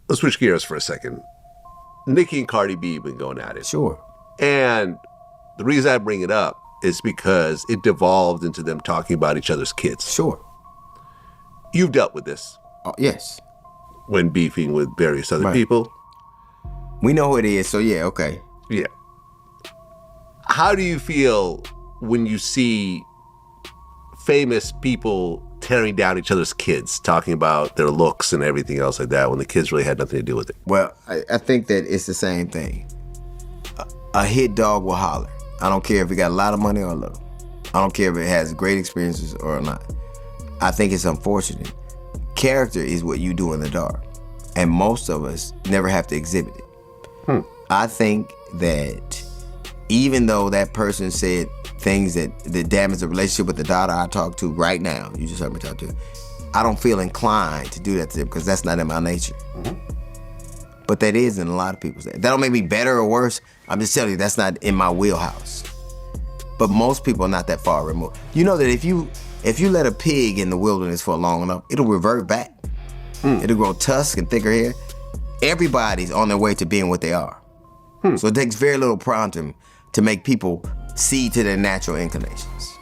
let's switch gears for a second. Nicki and Cardi B have been going at it. Sure. And the reason I bring it up is because it devolved into them talking about each other's kids. Sure. You've dealt with this. Yes. When beefing with various other people. We know who it is, so yeah, okay. Yeah. How do you feel when you see famous people tearing down each other's kids, talking about their looks and everything else like that, when the kids really had nothing to do with it? Well, I think that it's the same thing. A hit dog will holler. I don't care if it got a lot of money or a little. I don't care if it has great experiences or not. I think it's unfortunate. Character is what you do in the dark, and most of us never have to exhibit it. I think that even though that person said things that damage the relationship with the daughter I talk to right now, you just heard me talk to, I don't feel inclined to do that to them because that's not in my nature. But that is in a lot of people's. That don't make me better or worse. I'm just telling you, that's not in my wheelhouse. But most people are not that far removed. You know that if you let a pig in the wilderness for long enough, it'll revert back. It'll grow tusk and thicker hair. Everybody's on their way to being what they are. So it takes very little prompting to make people see to their natural inclinations.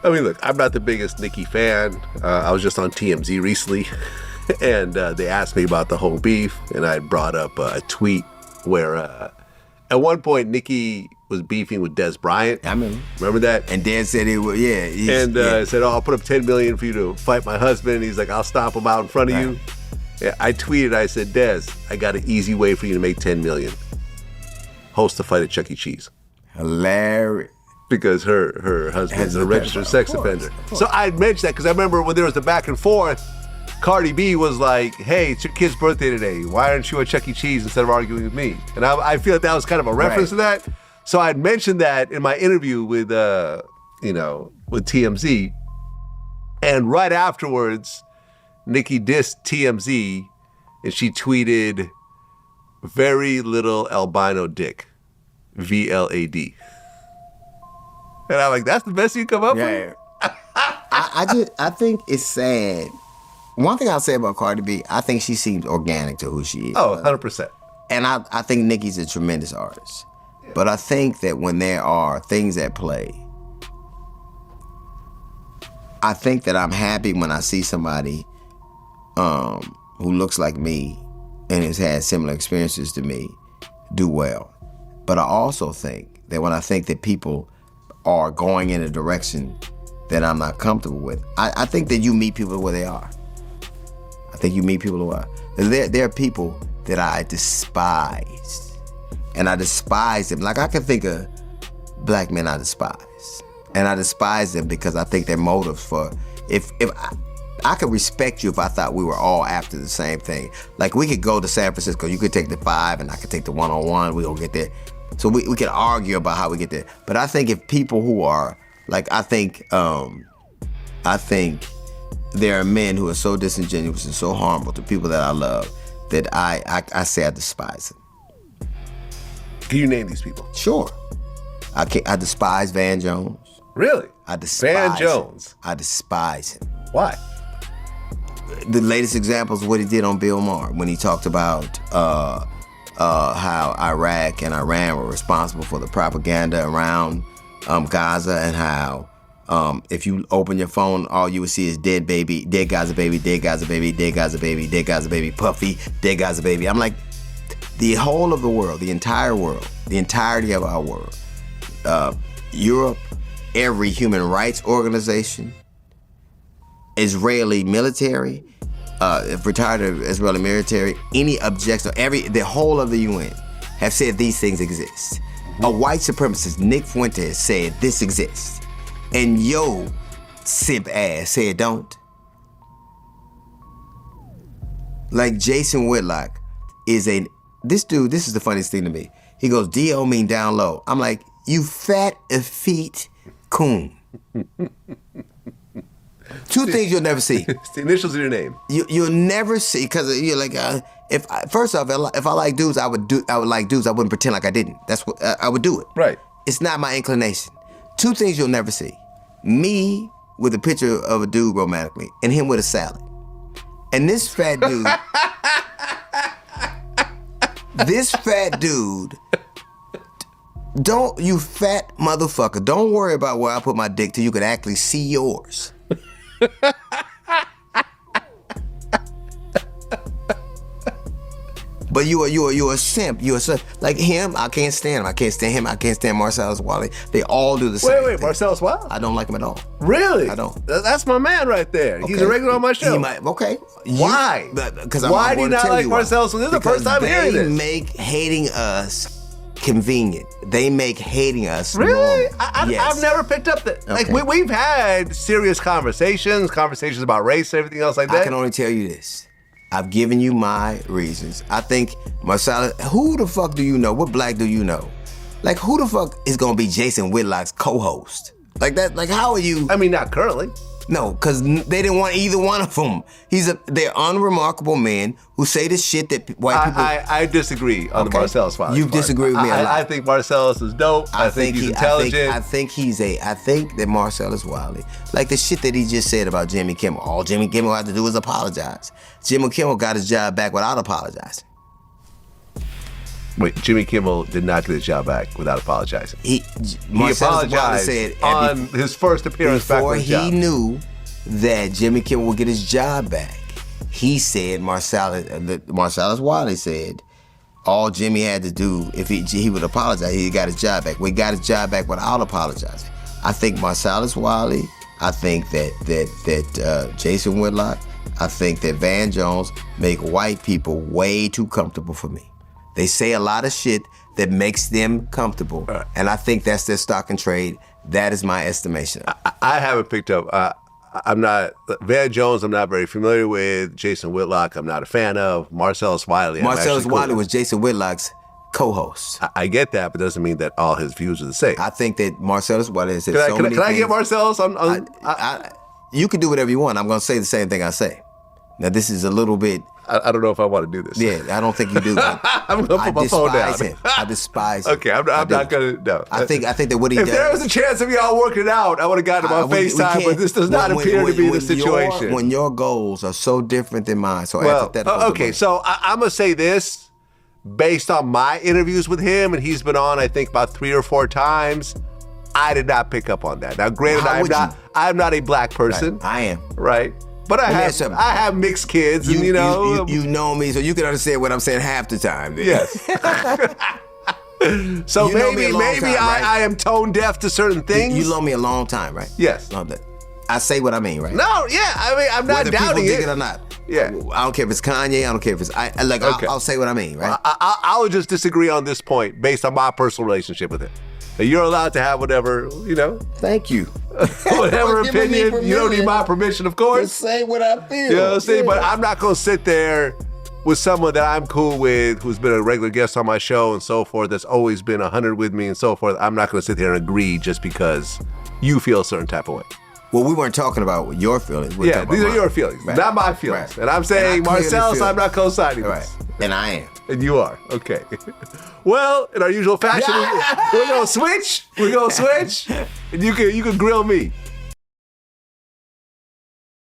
I mean, look, I'm not the biggest Nicki fan. I was just on TMZ recently, and they asked me about the whole beef, and I brought up a tweet where at one point Nicki was beefing with Des Bryant. I remember that? And Des said it was, yeah. And said, I'll put up $10 million for you to fight my husband. And he's like, I'll stomp him out in front of you. Yeah, I tweeted, I said, Des, I got an easy way for you to make $10 million. Host a fight at Chuck E. Cheese. Hilarious. Because her husband's a registered sex offender. So I mentioned that because I remember when there was the back and forth, Cardi B was like, hey, it's your kid's birthday today. Why aren't you at Chuck E. Cheese instead of arguing with me? And I feel like that was kind of a reference to that. So I'd mentioned that in my interview with TMZ. And right afterwards, Nicki dissed TMZ and she tweeted, very little albino dick, VLAD. And I'm like, that's the best you come up with? I think it's sad. One thing I'll say about Cardi B, I think she seems organic to who she is. Oh, 100%. And I think Nicki's a tremendous artist. Yeah. But I think that when there are things at play, I think that I'm happy when I see somebody who looks like me and has had similar experiences to me do well. But I also think that when I think that people are going in a direction that I'm not comfortable with, I think that you meet people where they are. I think you meet people who are. There are people that I despise, and I despise them. Like I can think of black men I despise, and I despise them because I think their motives for, if I could respect you if I thought we were all after the same thing. Like we could go to San Francisco, you could take the 5 and I could take the 101, we gonna get there. So we could argue about how we get there. But I think if people who are, like I think there are men who are so disingenuous and so harmful to people that I love that I say I despise them. Can you name these people? Sure. I despise Van Jones. Really? I despise Van Jones. I despise him. Why? The latest example is what he did on Bill Maher when he talked about how Iraq and Iran were responsible for the propaganda around Gaza, and how if you open your phone, all you would see is dead baby, dead Gaza baby, dead Gaza baby, dead Gaza baby, dead Gaza baby, Puffy, dead Gaza baby. I'm like, the whole of the world, the entire world, the entirety of our world, Europe, every human rights organization, Israeli military, retired Israeli military, any objection, the whole of the UN have said these things exist. A white supremacist, Nick Fuentes, said this exists. And yo, simp ass said don't. Like Jason Whitlock is this dude, this is the funniest thing to me. He goes, D.O. mean down low. I'm like, you fat, effete coon. Two things you'll never see. It's the initials of your name. You'll never see, because you're like, first off, if I like dudes, I would like dudes. I wouldn't pretend like I didn't. That's what I would do it. Right. It's not my inclination. Two things you'll never see: me with a picture of a dude romantically, and him with a salad. And this fat dude, This fat dude, you fat motherfucker, don't worry about where I put my dick till you can actually see yours. But you a simp. You a simp. Like him, I can't stand him. I can't stand him. I can't stand Marcellus Wiley. They all do the same thing. Marcellus Wiley? I don't like him at all. Really? I don't. That's my man right there. Okay. He's a regular on my show. Okay. Why? Why do you not like Marcellus? This is the first time hearing this. They make hating us convenient. They make hating us really? normal. Yes. I've never picked up that. Okay. Like we've had serious conversations about race and everything else like that. I can only tell you this. I've given you my reasons. I think Marcellus, who the fuck do you know? What black do you know? Like, who the fuck is gonna be Jason Whitlock's co-host? Like that, like how are you? I mean, not currently. No, because they didn't want either one of them. They're unremarkable men who say the shit that white people... I disagree on the Marcellus Wiley. You disagree with me a lot. I think Marcellus is dope. I think he's intelligent. I think that Marcellus Wiley, like the shit that he just said about Jimmy Kimmel, all Jimmy Kimmel had to do was apologize. Jimmy Kimmel got his job back without apologizing. Wait, Jimmy Kimmel did not get his job back without apologizing. He apologized said on his first appearance back on his job. Before he knew that Jimmy Kimmel would get his job back, he said, Marcellus Wiley said, all Jimmy had to do, if he would apologize, he got his job back. We got his job back without apologizing. I think Marcellus Wiley, I think that Jason Whitlock, I think that Van Jones make white people way too comfortable for me. They say a lot of shit that makes them comfortable, and I think that's their stock and trade. That is my estimation. I haven't picked up. I'm not Van Jones. I'm not very familiar with. Jason Whitlock. I'm not a fan of. Marcellus Wiley. Marcellus Wiley was Jason Whitlock's co-host. I get that, but doesn't mean that all his views are the same. I think that Marcellus Wiley has said Can I get Marcellus? You can do whatever you want. I'm going to say the same thing I say. Now, this is a little bit... I don't know if I want to do this. Yeah, I don't think you do. I'm going to put my phone down. I despise him. Okay, I'm not going to... No. I think that what he does... If there was a chance of y'all working it out, I would have gotten him on FaceTime, but this does not appear to be the situation. When your goals are so different than mine, so okay, so I'm going to say this. Based on my interviews with him, and he's been on, I think, about 3 or 4 times, I did not pick up on that. Now, granted, I'm not a black person. Right. I am. Right. But I have mixed kids, and you know me, so you can understand what I'm saying half the time. Then. Yes. So maybe I am tone deaf to certain things. You know me a long time, right? Yes. I say what I mean, right? No, yeah. I mean, I'm not doubting it. Whether people dig it or not. Yeah. I don't care if it's Kanye. I don't care if it's okay. I'll say what I mean, right? I would just disagree on this point based on my personal relationship with him. You're allowed to have whatever, you know. Thank you. Whatever opinion. You don't need my permission, of course. Just say what I feel. You know what I'm saying? But I'm not going to sit there with someone that I'm cool with, who's been a regular guest on my show and so forth, that's always been 100 with me and so forth. I'm not going to sit there and agree just because you feel a certain type of way. Well, we weren't talking about your feelings. These are your feelings, not my feelings. Right. And I'm saying, Marcellus, I'm not co-signing this. And I am. And you are. Okay. Well, in our usual fashion, we're going to switch. We're going to switch. And you can grill me.